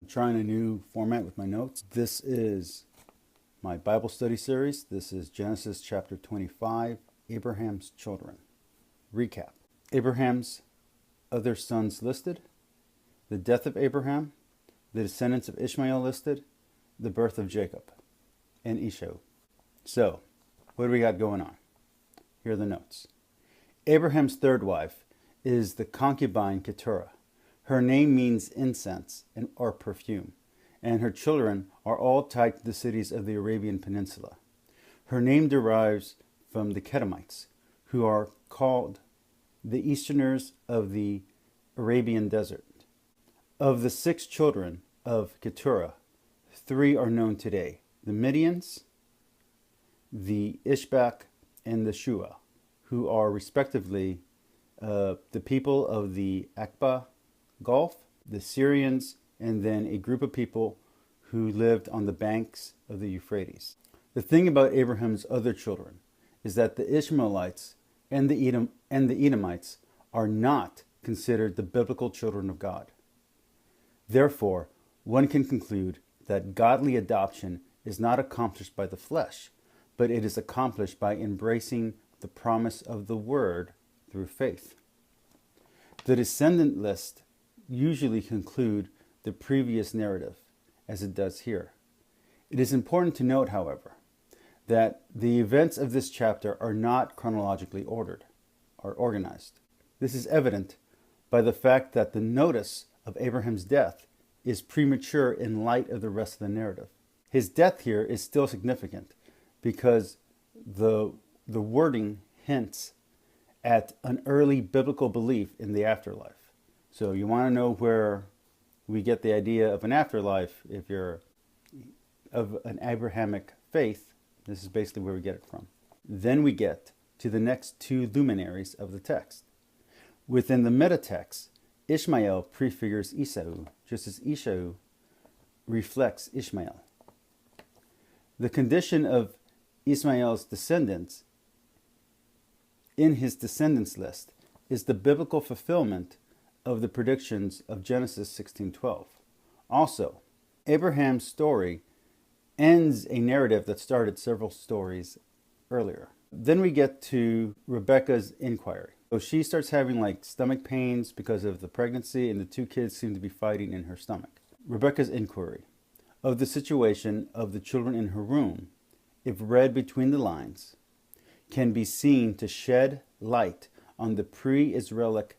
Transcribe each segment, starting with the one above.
I'm trying a new format with my notes. This is my Bible study series. This is Genesis chapter 25, Abraham's children. Recap. Abraham's other sons listed, the death of Abraham, the descendants of Ishmael listed, the birth of Jacob and Esau. So, what do we got going on? Here are the notes. Abraham's third wife is the concubine Keturah. Her name means incense or perfume, and her children are all tied to the cities of the Arabian Peninsula. Her name derives from the Kedemites, who are called the Easterners of the Arabian desert. Of the 6 children of Keturah, 3 are known today: the Midians, the Ishbak, and the Shua, who are respectively the people of the Aqaba Gulf, the Syrians, and then a group of people who lived on the banks of the Euphrates. The thing about Abraham's other children is that the Ishmaelites and the Edomites are not considered the biblical children of God. Therefore, one can conclude that godly adoption is not accomplished by the flesh, but it is accomplished by embracing the promise of the Word through faith. The descendant list usually conclude the previous narrative, as it does here. It is important to note, however, that the events of this chapter are not chronologically ordered or organized. This is evident by the fact that the notice of Abraham's death is premature in light of the rest of the narrative. His death here is still significant because the wording hints at an early biblical belief in the afterlife. So you want to know where we get the idea of an afterlife. If you're of an Abrahamic faith, this is basically where we get it from. Then we get to the next 2 luminaries of the text. Within the meta-text, Ishmael prefigures Esau, just as Esau reflects Ishmael. The condition of Ishmael's descendants in his descendants list is the biblical fulfillment of the predictions of Genesis 16:12. Also, Abraham's story ends a narrative that started several stories earlier. Then we get to Rebecca's inquiry. So she starts having stomach pains because of the pregnancy, and the 2 kids seem to be fighting in her stomach. Rebecca's inquiry of the situation of the children in her womb, if read between the lines, can be seen to shed light on the pre-Israelite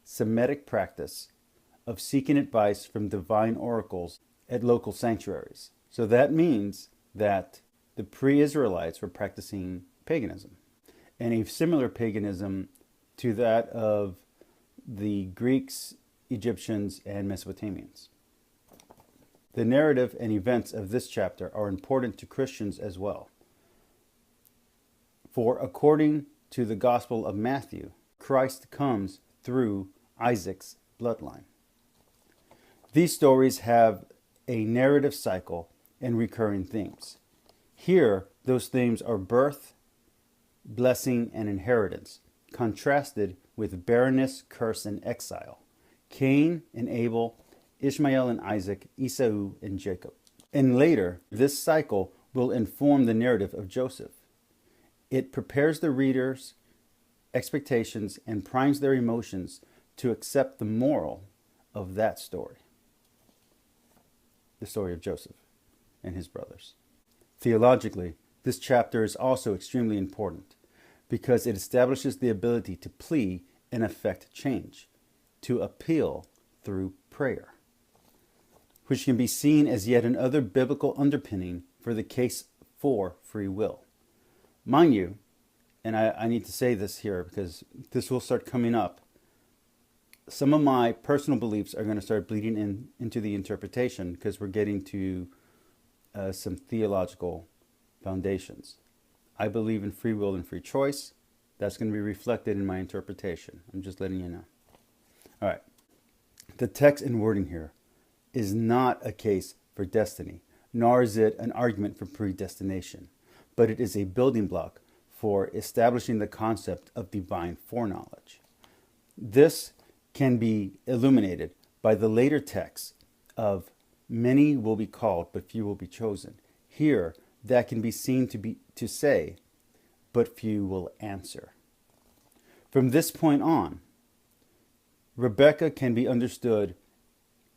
Semitic practice of seeking advice from divine oracles at local sanctuaries. So that means that the pre-Israelites were practicing paganism, and a similar paganism to that of the Greeks, Egyptians, and Mesopotamians. The narrative and events of this chapter are important to Christians as well. For according to the Gospel of Matthew, Christ comes through Isaac's bloodline. These stories have a narrative cycle and recurring themes. Here, those themes are birth, blessing, and inheritance, contrasted with barrenness, curse, and exile. Cain and Abel, Ishmael and Isaac, Esau and Jacob. And later, this cycle will inform the narrative of Joseph. It prepares the reader's expectations and primes their emotions to accept the moral of that story. The story of Joseph and his brothers. Theologically, this chapter is also extremely important because it establishes the ability to plea and effect change, to appeal through prayer, which can be seen as yet another biblical underpinning for the case for free will. Mind you, and I need to say this here because this will start coming up, some of my personal beliefs are going to start bleeding into the interpretation because we're getting to some theological foundations. I believe in free will and free choice. That's going to be reflected in my interpretation. I'm just letting you know. All right. The text and wording here is not a case for destiny, nor is it an argument for predestination, but it is a building block for establishing the concept of divine foreknowledge. This can be illuminated by the later text of many will be called, but few will be chosen. Here, that can be seen to say, but few will answer. From this point on, Rebecca can be understood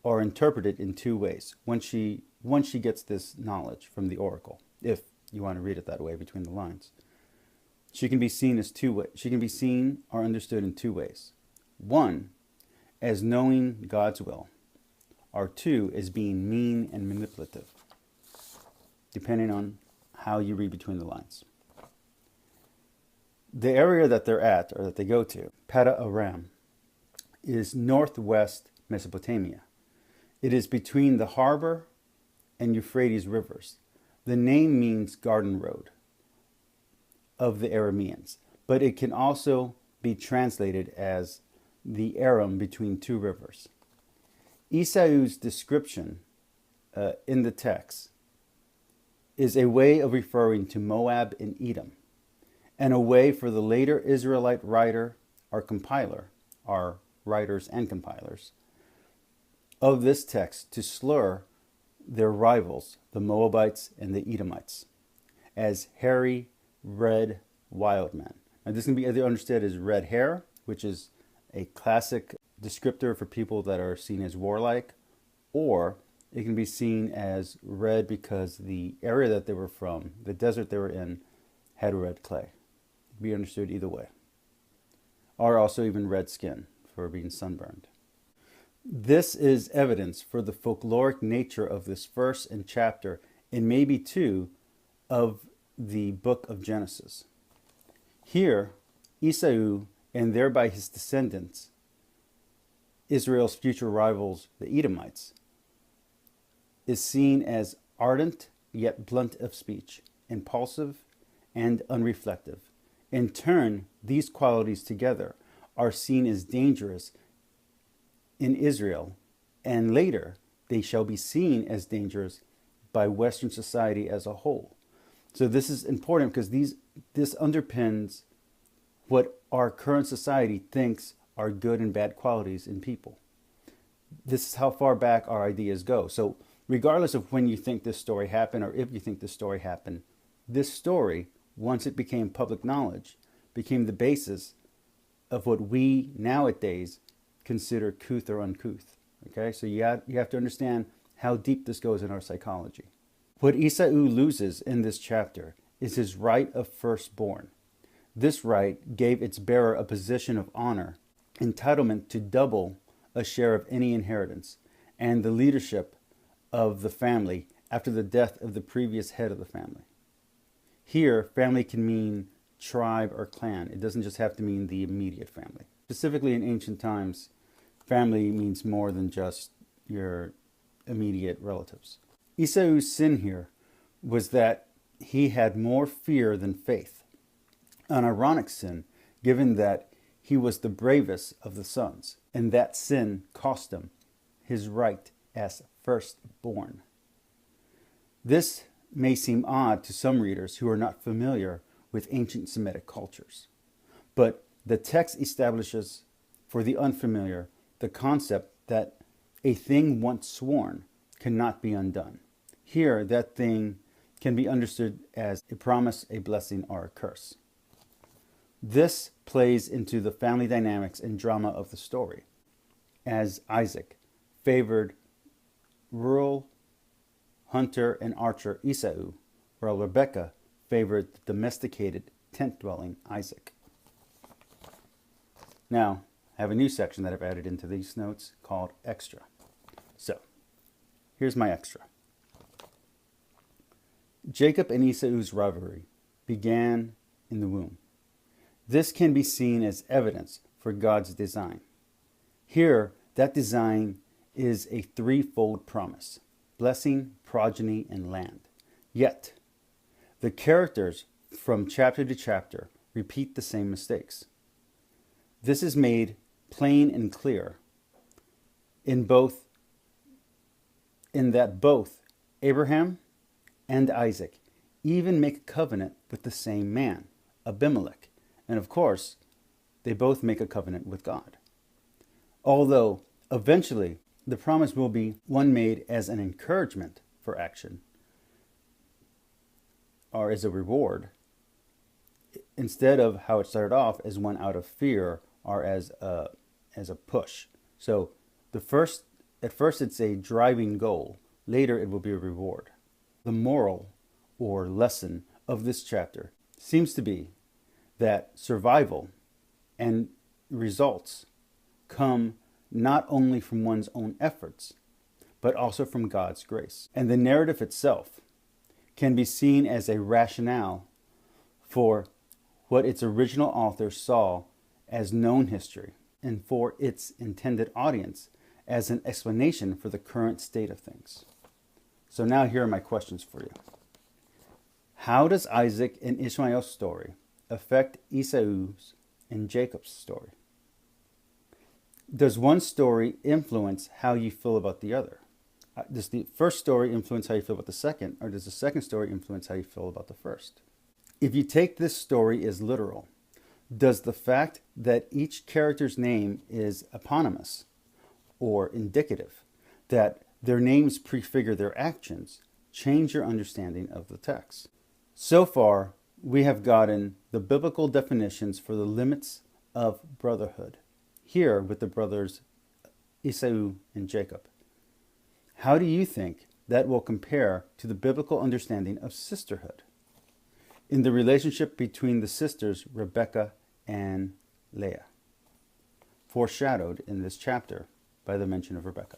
or interpreted in two ways once she gets this knowledge from the oracle, if you want to read it that way between the lines. She can be seen or understood in two ways. One, as knowing God's will, or two, as being mean and manipulative, depending on how you read between the lines. The area that they're at, or that they go to, Padan Aram, is northwest Mesopotamia. It is between the harbor and Euphrates rivers. The name means garden road of the Arameans, but it can also be translated as the Aram between two rivers. Esau's description in the text is a way of referring to Moab and Edom, and a way for the later Israelite writer or compiler, or writers and compilers, of this text to slur their rivals, the Moabites and the Edomites, as hairy, red, wild men. Now this can be either understood as red hair, which is a classic descriptor for people that are seen as warlike, or it can be seen as red because the area that they were from, the desert they were in, had red clay. It can be understood either way. Or also even red skin for being sunburned. This is evidence for the folkloric nature of this verse and chapter, and maybe two, of the book of Genesis. Here, Esau, and thereby his descendants, Israel's future rivals, the Edomites, is seen as ardent yet blunt of speech, impulsive and unreflective. In turn, these qualities together are seen as dangerous in Israel, and later they shall be seen as dangerous by Western society as a whole. So this is important because this underpins what our current society thinks are good and bad qualities in people. This is how far back our ideas go. So regardless of when you think this story happened, or if you think this story happened, this story, once it became public knowledge, became the basis of what we nowadays consider couth or uncouth. Okay, so you have to understand how deep this goes in our psychology. What Esau loses in this chapter is his right of firstborn. This right gave its bearer a position of honor, entitlement to double a share of any inheritance, and the leadership of the family after the death of the previous head of the family. Here, family can mean tribe or clan. It doesn't just have to mean the immediate family. Specifically in ancient times, family means more than just your immediate relatives. Esau's sin here was that he had more fear than faith. An ironic sin, given that he was the bravest of the sons, and that sin cost him his right as firstborn. This may seem odd to some readers who are not familiar with ancient Semitic cultures, but the text establishes for the unfamiliar the concept that a thing once sworn cannot be undone. Here, that thing can be understood as a promise, a blessing, or a curse. This plays into the family dynamics and drama of the story, as Isaac favored rural hunter and archer Esau, while Rebekah favored the domesticated tent-dwelling Isaac. Now, I have a new section that I've added into these notes called Extra. So, here's my extra. Jacob and Esau's rivalry began in the womb. This can be seen as evidence for God's design. Here, that design is a threefold promise: blessing, progeny, and land. Yet, the characters from chapter to chapter repeat the same mistakes. This is made plain and clear in that both Abraham and Isaac even make a covenant with the same man, Abimelech. And of course, they both make a covenant with God. Although eventually the promise will be one made as an encouragement for action or as a reward, instead of how it started off as one out of fear or as a push. So at first it's a driving goal. Later it will be a reward. The moral or lesson of this chapter seems to be that survival and results come not only from one's own efforts, but also from God's grace. And the narrative itself can be seen as a rationale for what its original author saw as known history, and for its intended audience as an explanation for the current state of things. So now here are my questions for you. How does Isaac and Ishmael's story affect Esau's and Jacob's story? Does one story influence how you feel about the other? Does the first story influence how you feel about the second, or does the second story influence how you feel about the first? If you take this story as literal, does the fact that each character's name is eponymous or indicative, that their names prefigure their actions, change your understanding of the text? So far, we have gotten the biblical definitions for the limits of brotherhood, here with the brothers Esau and Jacob. How do you think that will compare to the biblical understanding of sisterhood in the relationship between the sisters Rebekah and Leah, foreshadowed in this chapter by the mention of Rebekah?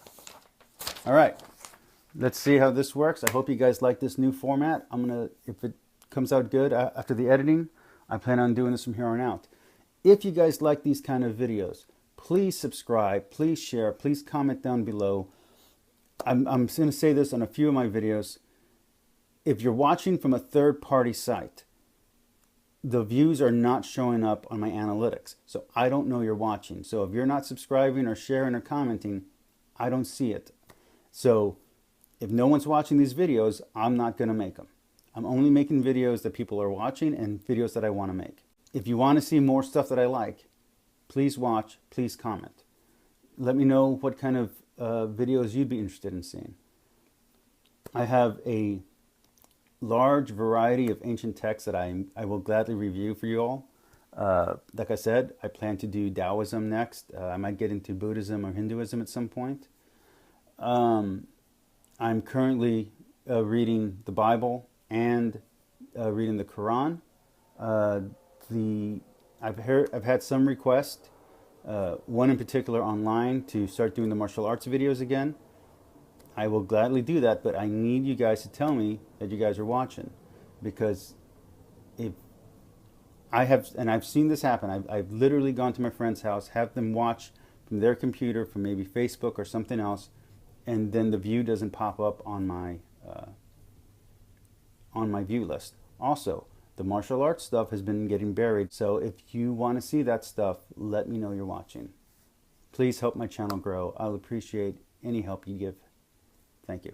All right, let's see how this works. I hope you guys like this new format. If it comes out good after the editing, I plan on doing this from here on out. If you guys like these kind of videos, please subscribe, please share, please comment down below. I'm going to say this on a few of my videos. If you're watching from a third-party site, the views are not showing up on my analytics, so I don't know you're watching. So if you're not subscribing or sharing or commenting, I don't see it. So if no one's watching these videos, I'm not going to make them. I'm only making videos that people are watching and videos that I want to make. If you want to see more stuff that I like, please watch, please comment. Let me know what kind of videos you'd be interested in seeing. I have a large variety of ancient texts that I will gladly review for you all. Like I said, I plan to do Taoism next. I might get into Buddhism or Hinduism at some point. I'm currently reading the Bible and reading the Quran. I've had some requests, one in particular online, to start doing the martial arts videos again. I will gladly do that, but I need you guys to tell me that you guys are watching, because if I have, and I've seen this happen, I've literally gone to my friend's house, have them watch from their computer, from maybe Facebook or something else, and then the view doesn't pop up on my view list. Also, the martial arts stuff has been getting buried, so if you want to see that stuff, let me know you're watching. Please help my channel grow. I'll appreciate any help you give. Thank you.